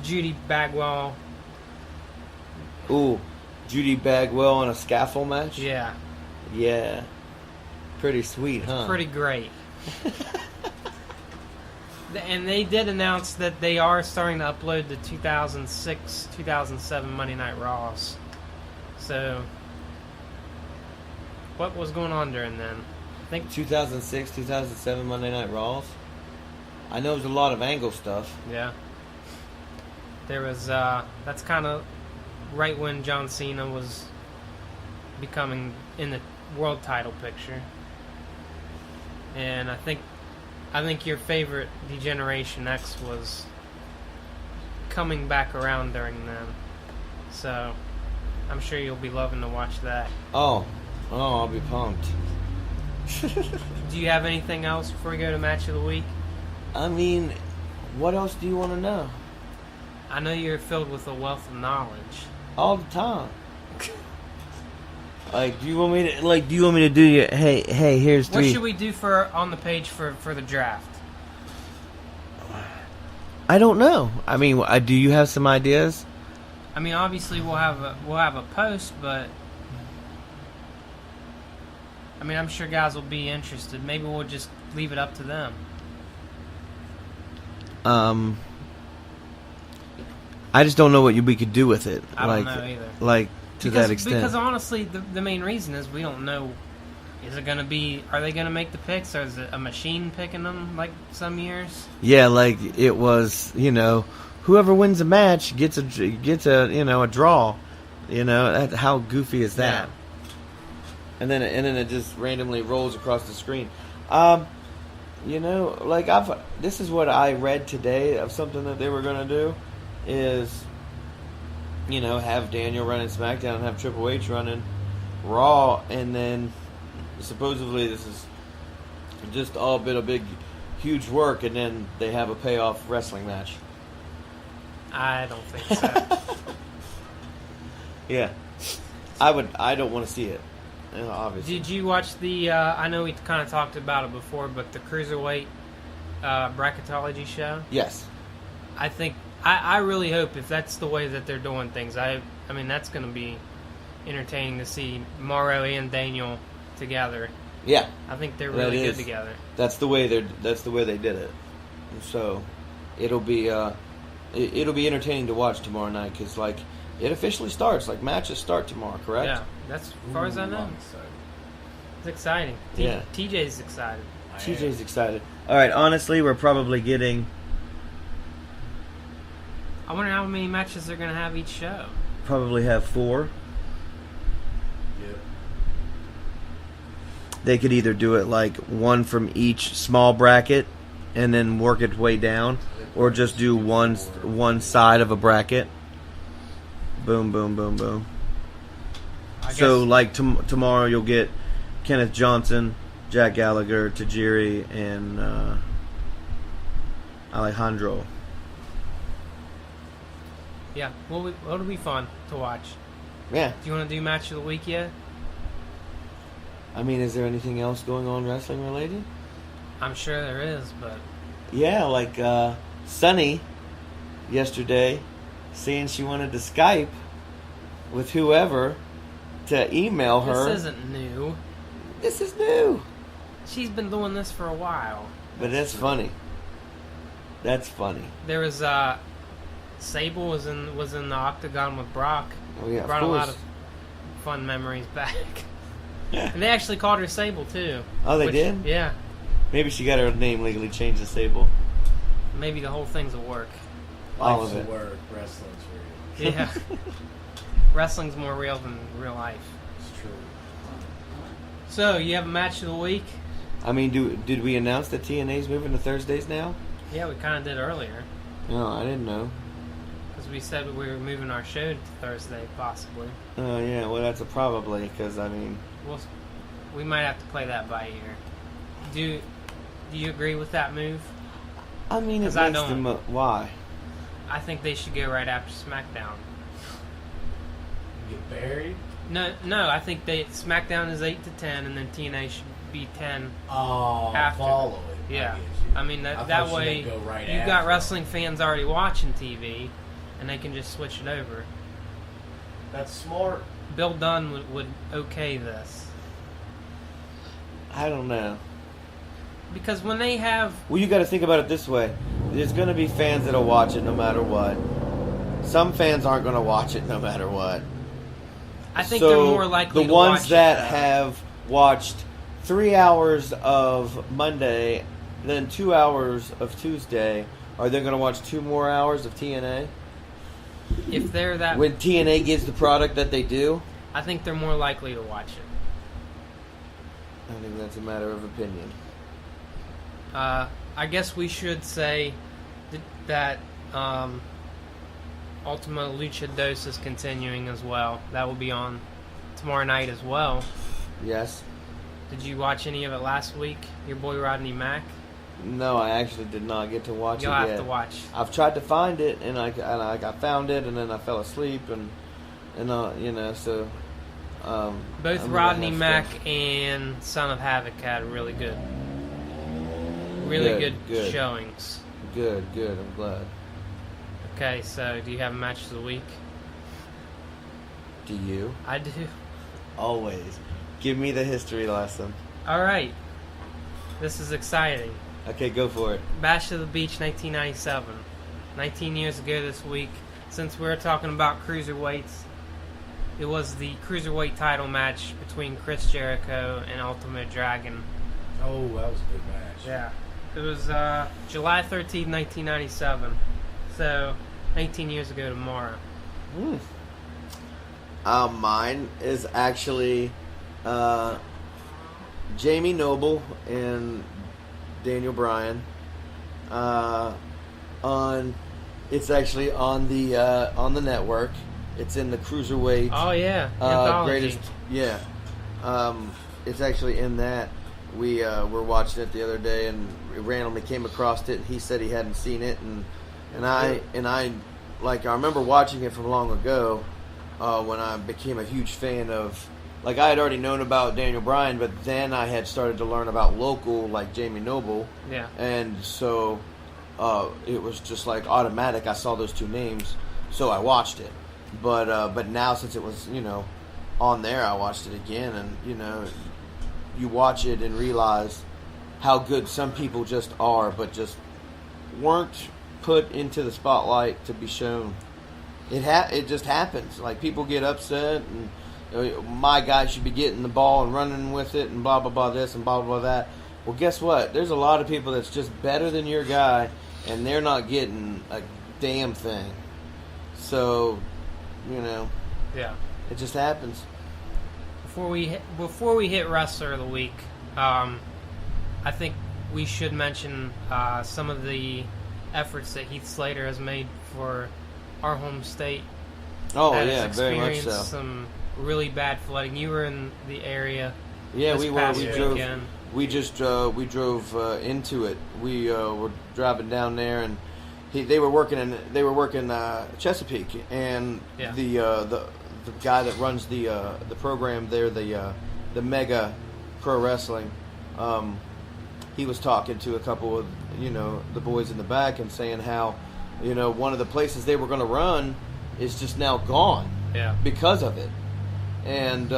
Judy Bagwell. Ooh, Judy Bagwell in a scaffold match? Yeah, Yeah. Pretty sweet, huh? pretty great. And they did announce that they are starting to upload the 2006, 2007 Monday Night Raws. So, what was going on during then? I think 2006, 2007 Monday Night Raws? I know there's a lot of angle stuff. Yeah. There was, that's kind of right when John Cena was becoming in the world title picture. And I think your favorite Degeneration X was coming back around during them. So, I'm sure you'll be loving to watch that. Oh, I'll be pumped. Do you have anything else before we go to Match of the Week? I mean, what else do you want to know? I know you're filled with a wealth of knowledge. All the time. Do you want me to do your hey, here's What three. should we do on the page for the draft? I don't know. I mean, do you have some ideas? I mean, obviously we'll have a post, but I mean, I'm sure guys will be interested. Maybe we'll just leave it up to them. I just don't know what we could do with it. I don't know either. Like to that extent. Because honestly, the main reason is we don't know. Is it going to be? Are they going to make the picks, or is it a machine picking them like some years? Yeah, like it was. Whoever wins a match gets a a draw. How goofy is that? Yeah. And then it just randomly rolls across the screen. This is what I read today of something that they were going to do is, have Daniel running SmackDown and have Triple H running Raw, and then supposedly this is just all been a big, huge work, and then they have a payoff wrestling match. I don't think so. Yeah. I don't want to see it. Obviously. Did you watch the? I know we kind of talked about it before, but the Cruiserweight bracketology show. Yes. I think I really hope if that's the way that they're doing things. I mean that's going to be entertaining to see Mauro and Daniel together. Yeah. I think they're really good together. That's the way they did it. So it'll be entertaining to watch tomorrow night because it officially starts. Matches start tomorrow, correct? Yeah, that's as far as I know. It's exciting. Yeah. TJ's excited. TJ's excited. All right, honestly, we're probably getting. I wonder how many matches they're going to have each show. Probably have 4. Yep. They could either do it one from each small bracket and then work its way down, or just do one side of a bracket. Boom, boom, boom, boom. So, tomorrow you'll get Kenneth Johnson, Jack Gallagher, Tajiri, and Alejandro. Yeah, well, it'll be fun to watch. Yeah. Do you want to do Match of the Week yet? I mean, is there anything else going on wrestling related? I'm sure there is, but... Yeah, Sunny yesterday saying she wanted to Skype with whoever to email her. This isn't new. This is new. She's been doing this for a while. But that's funny. That's funny. There was Sable was in the Octagon with Brock. Oh yeah, Brought of course. a lot of fun memories back. And they actually called her Sable too. Oh, they did? Yeah. Maybe she got her name legally changed to Sable. Maybe the whole thing's a work. All Life's of it. a work, wrestling's real. Yeah. Wrestling's more real than real life. It's true. So, you have a match of the week? I mean, did we announce that TNA's moving to Thursdays now? Yeah, we kind of did earlier. No, I didn't know. Because we said we were moving our show to Thursday, possibly. Oh, yeah, well, that's a probably, because, I mean... We might have to play that by ear. Do you agree with that move? I mean, it 'Cause I makes don't. them... why? I think they should go right after SmackDown. Get buried? No, I think SmackDown is 8 to 10, and then TNA should be 10. Oh, After. follow it. Yeah. get you. I mean, I that thought she way meant go right you've got after. wrestling fans already watching TV, and they can just switch it over. That's smart. Bill Dunn would okay this. I don't know. Because when they have... Well, you got to think about it this way. There's going to be fans that'll watch it no matter what. Some fans aren't going to watch it no matter what. I think So, they're more likely the to ones watch that it. have watched 3 hours of Monday, then 2 hours of Tuesday, are they going to watch 2 more hours of TNA? If they're that... When TNA gives the product that they do? I think they're more likely to watch it. I think that's a matter of opinion. I guess we should say that Ultima Lucha Dos is continuing as well. That will be on tomorrow night as well. Yes? Did you watch any of it last week? Your boy Rodney Mack? No, I actually did not get to watch You'll it have yet. to watch. I've tried to find it, and I found it, and then I fell asleep, and so... Both I'm gonna Rodney have Mack to- and Son of Havoc had really good Good. showings. Good, I'm glad. Okay, so do you have a match of the week? Do you? I do. Always. Give me the history lesson. All right. This is exciting. Okay, go for it. Bash of the Beach 1997. 19 years ago this week. Since we're talking about cruiserweights, it was the cruiserweight title match between Chris Jericho and Ultimate Dragon. Oh, that was a good match. Yeah. It was July 13, 1997. So, 19 years ago tomorrow. Mine is actually Jamie Noble and Daniel Bryan. It's actually on the network. It's in the cruiserweight. Oh, yeah. Anthology. Greatest. Yeah. It's actually in that. We were watching it the other day, and we randomly came across it, and he said he hadn't seen it, and I remember watching it from long ago when I became a huge fan of. Like, I had already known about Daniel Bryan, but then I had started to learn about local, like Jamie Noble. Yeah. And so it was just like automatic. I saw those two names, so I watched it. But now, since it was, on there, I watched it again, and, you watch it and realize how good some people just are, but just weren't put into the spotlight to be shown. It just happens. Like, people get upset, and my guy should be getting the ball and running with it, and blah, blah, blah this and blah, blah, blah that. Well, guess what? There's a lot of people that's just better than your guy, and they're not getting a damn thing. So, Yeah. it just happens. Before we hit Wrestler of the Week, I think we should mention some of the efforts that Heath Slater has made for our home state. Oh, that yeah, has very much experienced so. some really bad flooding. You were in the area. Yeah, this we were. past We drove. weekend. We drove into it. We were driving down there, and they were working Chesapeake, and Yeah. the guy that runs the program there, the Mega Pro Wrestling, he was talking to a couple of the boys in the back and saying how one of the places they were going to run is just now gone. Yeah. Because of it, and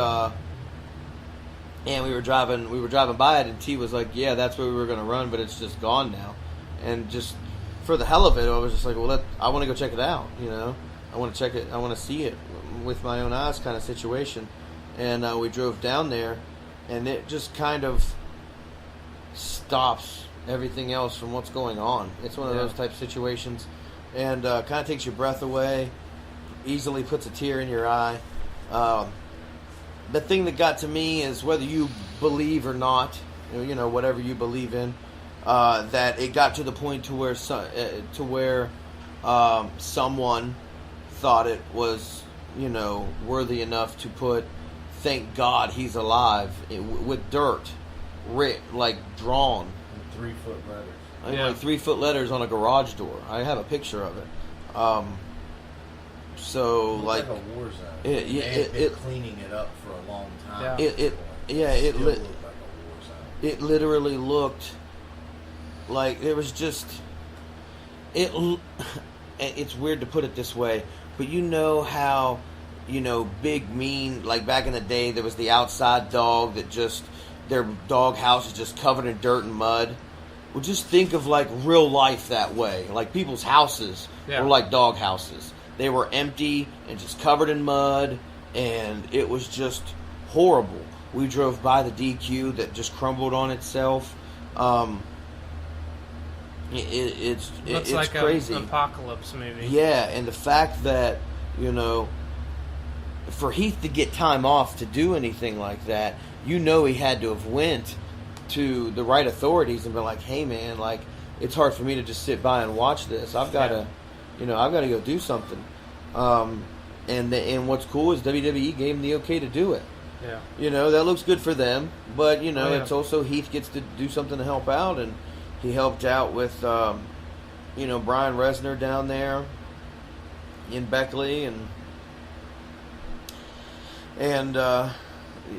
we were driving by it, and T was like, "Yeah, that's where we were going to run, but it's just gone now." And just for the hell of it, I was just like, "Well, I want to go check it out." I want to check it. I want to see it with my own eyes, kind of situation. And we drove down there, and it just kind of stops everything else from what's going on. It's one of those type situations, and kind of takes your breath away. Easily puts a tear in your eye. The thing that got to me is whether you believe or not, whatever you believe in, that it got to the point to where someone thought it was worthy enough to put "Thank God he's alive" with dirt, drawn. 3-foot letters. I mean, 3-foot letters on a garage door. I have a picture of it. So It like looked like a war zone. it- They had been it- cleaning it up for a long time. Yeah. it Still looked looked like a war zone. it literally looked Like, it was just... It's weird to put it this way, but you know how, big, mean, like back in the day, there was the outside dog that just, their dog house is just covered in dirt and mud. Well, just think of, like, real life that way. Like, people's houses were like dog houses. They were empty and just covered in mud, and it was just horrible. We drove by the DQ that just crumbled on itself. It's like crazy. An apocalypse movie. Yeah, and the fact that, for Heath to get time off to do anything like that, he had to have went to the right authorities and been like, hey man, like, it's hard for me to just sit by and watch this. I've got to, I've got to go do something. And what's cool is WWE gave him the okay to do it. Yeah. That looks good for them, but it's also Heath gets to do something to help out, and he helped out with, Brian Resner down there in Beckley, and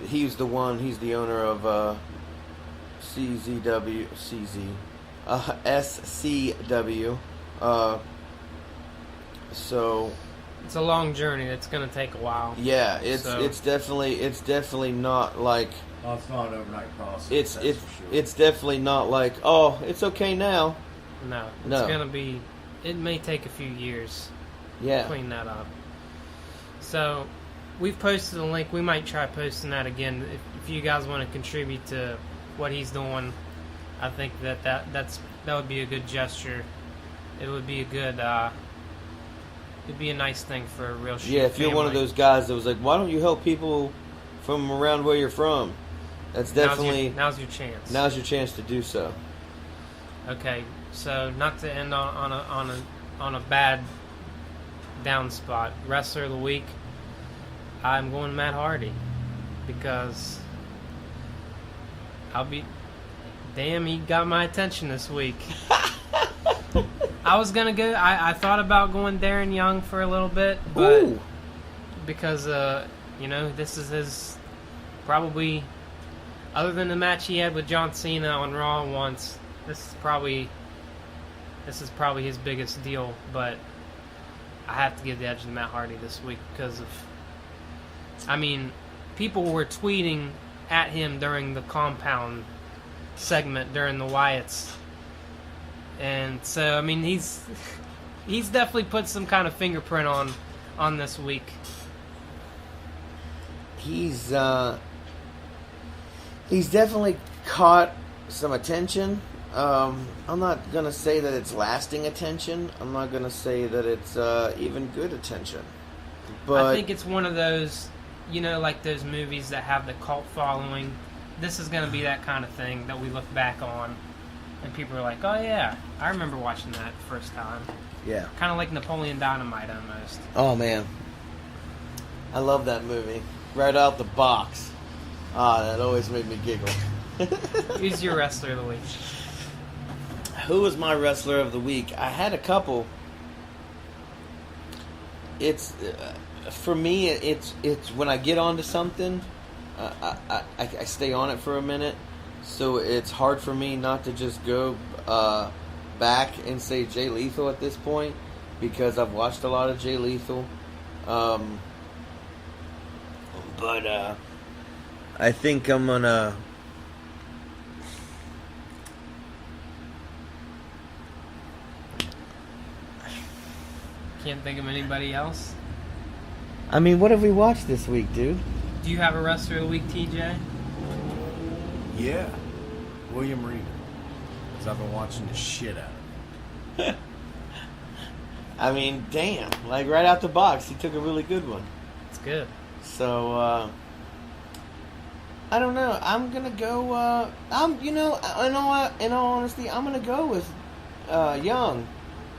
he's the owner of SCW. So it's a long journey. It's going to take a while. Yeah, it's definitely not like. Oh, it's not an overnight process. It's definitely not like, oh, it's okay now. No, it's going to be. It may take a few years. Yeah. To clean that up. So, we've posted a link. We might try posting that again if you guys want to contribute to what he's doing. I think that would be a good gesture. It would be a good. It'd be a nice thing for a real shoot. Yeah, if you're one of those guys that was like, why don't you help people from around where you're from? That's definitely now's your chance. Now's your chance to do so. Okay, so not to end on a bad down spot. Wrestler of the week, I'm going Matt Hardy because he got my attention this week. I was gonna go. I thought about going Darren Young for a little bit, but because this is his probably, other than the match he had with John Cena on Raw once, this is probably his biggest deal. But I have to give the edge to Matt Hardy this week because of, people were tweeting at him during the compound segment during the Wyatts. And so, he's definitely put some kind of fingerprint on this week. He's definitely caught some attention. I'm not gonna say that it's lasting attention. I'm not gonna say that it's even good attention. But I think it's one of those, like those movies that have the cult following. This is gonna be that kind of thing that we look back on. And people are like, oh yeah, I remember watching that the first time. Yeah. Kind of like Napoleon Dynamite almost. Oh man. I love that movie. Right out the box. That always made me giggle. Who's your wrestler of the week? Who was my wrestler of the week? I had a couple. It's for me. It's when I get onto something, I stay on it for a minute. So it's hard for me not to just go back and say Jay Lethal at this point because I've watched a lot of Jay Lethal. But I think I'm gonna. Can't think of anybody else. What have we watched this week, dude? Do you have a wrestler of the week, TJ? Yeah, William Regal. Because I've been watching the shit out of him. Damn. Like, right out the box, he took a really good one. It's good. So, I don't know. I'm going to go, in all honesty, I'm going to go with Young.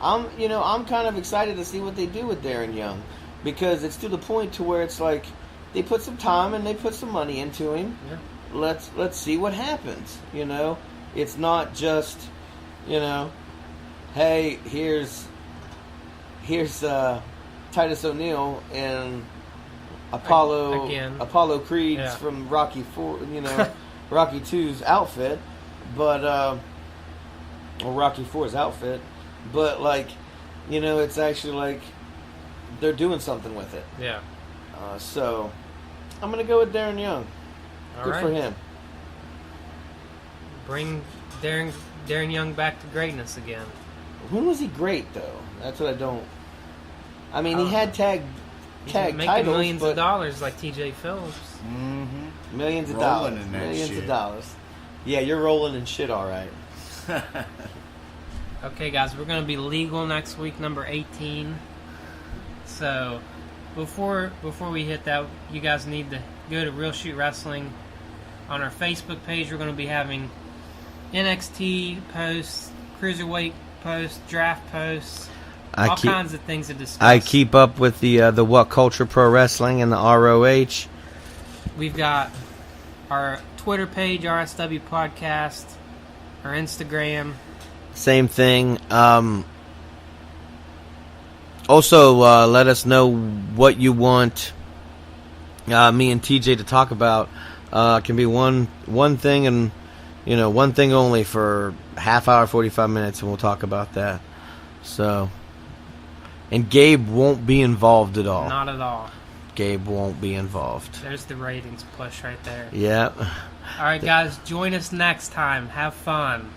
I'm kind of excited to see what they do with Darren Young. Because it's to the point to where it's like, they put some time and they put some money into him. Yeah. Let's see what happens. It's not just, hey, here's Titus O'Neil and Apollo Creed's from Rocky 4, Rocky 2's outfit, but or Rocky IV's outfit, but like, you know, it's actually like they're doing something with it. Yeah. So I'm gonna go with Darren Young. Good for him. Bring Darren Young back to greatness again. When was he great though? That's what I don't. I mean, he had tag making titles, millions but of dollars like TJ Phillips. Mm-hmm. Millions of Rolling dollars. in that Millions shit. of dollars. Yeah, you're rolling in shit, all right. Okay, guys, we're going to be legal next week, number 18. So, before we hit that, you guys need to go to Real Shoot Wrestling. On our Facebook page, we're going to be having NXT posts, Cruiserweight posts, draft posts, all kinds of things to discuss. I keep up with the What Culture Pro Wrestling and the ROH. We've got our Twitter page, RSW Podcast, our Instagram. Same thing. Also, let us know what you want me and TJ to talk about. It can be one thing and, you know, one thing only for half hour, 45 minutes, and we'll talk about that. So, and Gabe won't be involved at all. Not at all. Gabe won't be involved. There's the ratings push right there. Yeah. All right, guys, join us next time. Have fun.